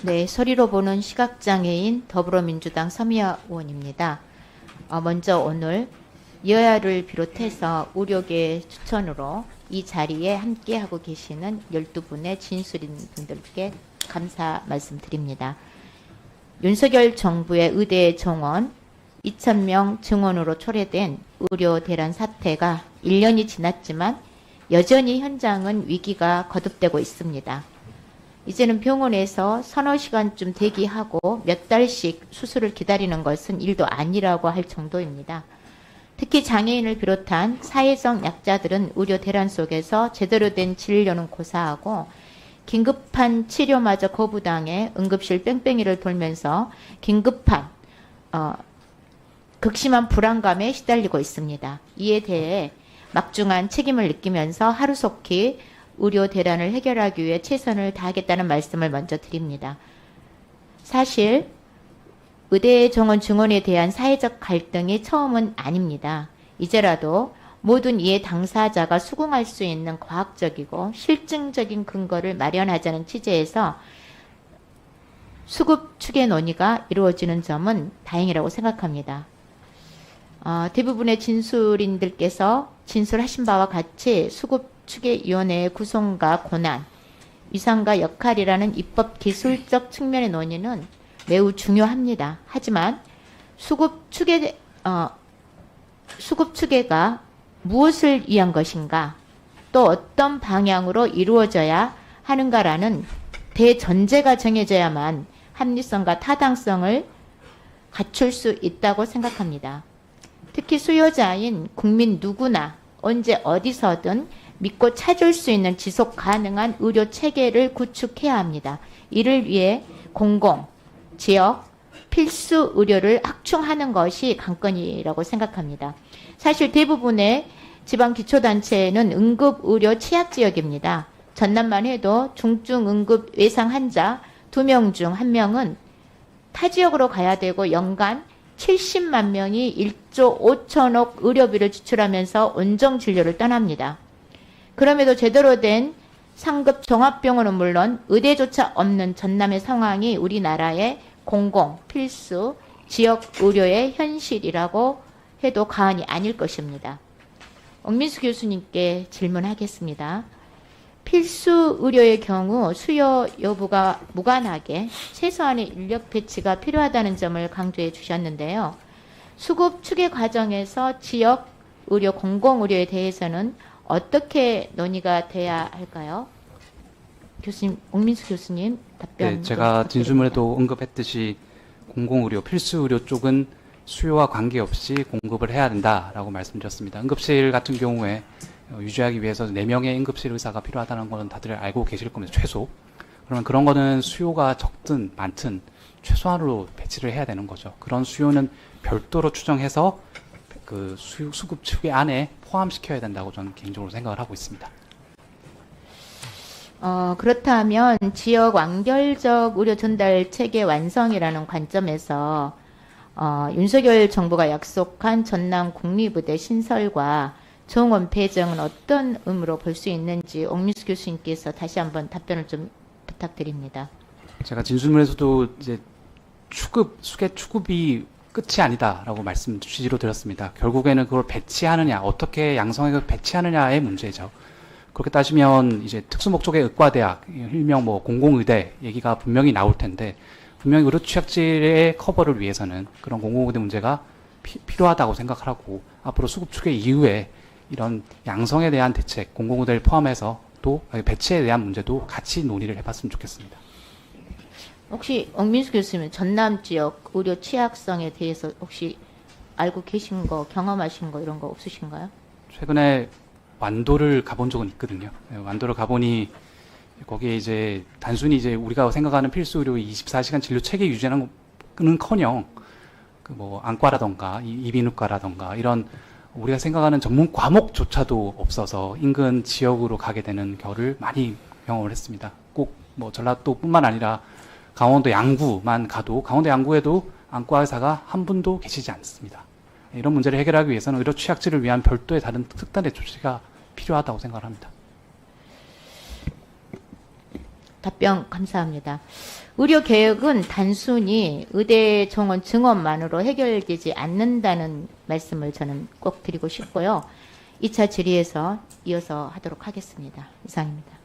네, 소리로 보는 시각장애인 더불어민주당 서미화 의원입니다. 먼저 오늘 여야를 비롯해서 우려계 추천으로 이 자리에 함께하고 계시는 12분의 진술인 분들께 감사 말씀드립니다. 윤석열 정부의 의대 정원 2,000명 증원으로 초래된 의료 대란 사태가 1년이 지났지만 여전히 현장은 위기가 거듭되고 있습니다. 이제는 병원에서 서너 시간쯤 대기하고 몇 달씩 수술을 기다리는 것은 일도 아니라고 할 정도입니다. 특히 장애인을 비롯한 사회적 약자들은 의료 대란 속에서 제대로 된 진료는 고사하고 긴급한 치료마저 거부당해 응급실 뺑뺑이를 돌면서 긴급한 극심한 불안감에 시달리고 있습니다. 이에 대해 막중한 책임을 느끼면서 하루속히 의료 대란을 해결하기 위해 최선을 다하겠다는 말씀을 먼저 드립니다. 사실 의대 정원 증원에 대한 사회적 갈등이 처음은 아닙니다. 이제라도 모든 이해 당사자가 수긍할 수 있는 과학적이고 실증적인 근거를 마련하자는 취지에서 수급 추계 논의가 이루어지는 점은 다행이라고 생각합니다. 대부분의 진술인들께서 진술하신 바와 같이 수급 추계위원회의 구성과 권한, 위상과 역할이라는 입법 기술적 측면의 논의는 매우 중요합니다. 하지만 수급 추계가 무엇을 위한 것인가, 또 어떤 방향으로 이루어져야 하는가라는 대전제가 정해져야만 합리성과 타당성을 갖출 수 있다고 생각합니다. 특히 수요자인 국민 누구나 언제 어디서든 믿고 찾을 수 있는 지속 가능한 의료 체계를 구축해야 합니다. 이를 위해 공공, 지역, 필수 의료를 확충하는 것이 관건이라고 생각합니다. 사실 대부분의 지방기초단체는 응급의료 취약지역입니다. 전남만 해도 중증 응급 외상 환자 2명 중 1명은 타 지역으로 가야 되고 연간 70만 명이 1조 5천억 의료비를 지출하면서 원정 진료를 떠납니다. 그럼에도 제대로 된 상급 종합병원은 물론 의대조차 없는 전남의 상황이 우리나라의 공공, 필수, 지역 의료의 현실이라고 해도 과언이 아닐 것입니다. 엄민수 교수님께 질문하겠습니다. 필수 의료의 경우 수요 여부가 무관하게 최소한의 인력 배치가 필요하다는 점을 강조해 주셨는데요. 수급 추계 과정에서 지역 의료, 공공 의료에 대해서는 어떻게 논의가 돼야 할까요? 교수님, 옥민수 교수님 답변. 네, 제가 진술문에도 언급했듯이 공공의료, 필수의료 쪽은 수요와 관계없이 공급을 해야 된다라고 말씀드렸습니다. 응급실 같은 경우에 유지하기 위해서 4명의 응급실 의사가 필요하다는 것은 다들 알고 계실 겁니다. 최소. 그러면 그런 거는 수요가 적든 많든 최소한으로 배치를 해야 되는 거죠. 그런 수요는 별도로 추정해서 그 수급 추계 안에 포함시켜야 된다고 저는 개인적으로 생각을 하고 있습니다. 그렇다면 지역 완결적 의료 전달 체계 완성이라는 관점에서 윤석열 정부가 약속한 전남 국립의대 신설과 정원 배정은 어떤 의미로 볼 수 있는지 옥민수 교수님께서 다시 한번 답변을 좀 부탁드립니다. 제가 진술문에서도 이제 수계 추급이 끝이 아니다라고 말씀 취지로 드렸습니다. 결국에는 그걸 배치하느냐, 어떻게 양성액을 배치하느냐의 문제죠. 그렇게 따지면 이제 특수목적의 의과대학, 일명 뭐 공공의대 얘기가 분명히 나올 텐데 분명히 의료 취약질의 커버를 위해서는 그런 공공의대 문제가 필요하다고 생각을 하고 앞으로 수급 추계 이후에 이런 양성에 대한 대책, 공공의대를 포함해서 또 배치에 대한 문제도 같이 논의를 해봤으면 좋겠습니다. 혹시 옥민수 교수님 전남 지역 의료 취약성에 대해서 혹시 알고 계신 거, 경험하신 거 이런 거 없으신가요? 최근에 완도를 가본 적은 있거든요. 완도를 가보니 거기에 이제 단순히 이제 우리가 생각하는 필수 의료 24시간 진료 체계 유지는커녕 그 뭐 안과라던가 이비인후과라던가 이런 우리가 생각하는 전문 과목조차도 없어서 인근 지역으로 가게 되는 경우를 많이 경험을 했습니다. 꼭 뭐 전라도뿐만 아니라 강원도 양구만 가도 강원도 양구에도 안과 의사가 한 분도 계시지 않습니다. 이런 문제를 해결하기 위해서는 의료 취약지를 위한 별도의 다른 특단의 조치가 필요하다고 생각을 합니다. 답변 감사합니다. 의료 개혁은 단순히 의대 정원 증원만으로 해결되지 않는다는 말씀을 저는 꼭 드리고 싶고요. 2차 질의에서 이어서 하도록 하겠습니다. 이상입니다.